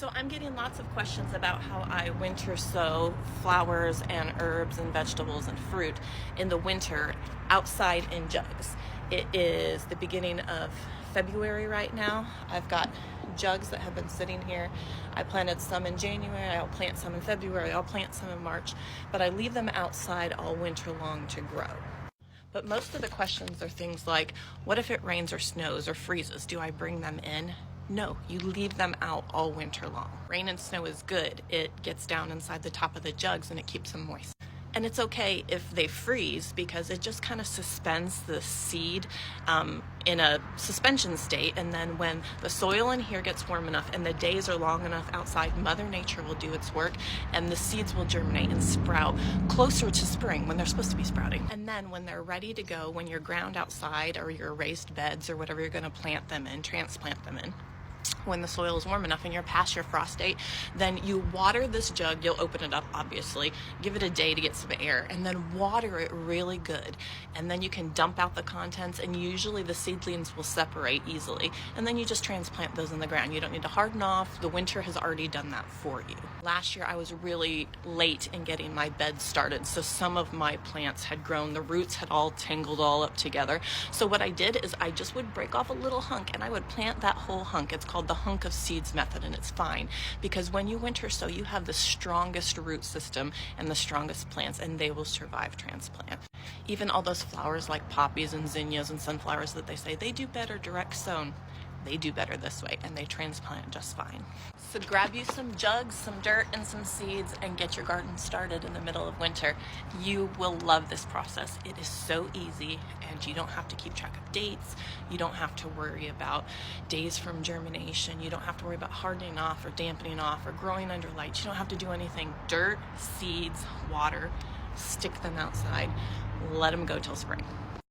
So I'm getting lots of questions about how I winter sow flowers and herbs and vegetables and fruit in the winter outside in jugs. It is the beginning of February right now. I've got jugs that have been sitting here. I planted some in January, I'll plant some in February, I'll plant some in March, but I leave them outside all winter long to grow. But most of the questions are things like, what if it rains or snows or freezes? Do I bring them in? No, you leave them out all winter long. Rain and snow is good. It gets down inside the top of the jugs and it keeps them moist. And it's okay if they freeze because it just kind of suspends the seed in a suspension state. And then when the soil in here gets warm enough and the days are long enough outside, Mother Nature will do its work and the seeds will germinate and sprout closer to spring when they're supposed to be sprouting. And then when they're ready to go, when you're ground outside or your raised beds or whatever you're going to plant them in, transplant them in, when the soil is warm enough and you're past your frost date, then you water this jug. You'll open it up, obviously, give it a day to get some air, and then water it really good. And then you can dump out the contents, and usually the seedlings will separate easily. And then you just transplant those in the ground. You don't need to harden off. The winter has already done that for you. Last year, I was really late in getting my bed started, so some of my plants had grown. The roots had all tangled all up together. So what I did is I just would break off a little hunk, and I would plant that whole hunk. It's called the hunk of seeds method, and it's fine because when you winter sow, you have the strongest root system and the strongest plants, and they will survive transplant. Even all those flowers like poppies and zinnias and sunflowers that they say they do better direct sown, they do better this way and they transplant just fine. So grab you some jugs, some dirt, and some seeds and get your garden started in the middle of winter. You will love this process. It is so easy and you don't have to keep track of dates. You don't have to worry about days from germination. You don't have to worry about hardening off or dampening off or growing under light. You don't have to do anything. Dirt, seeds, water, stick them outside, let them go till spring.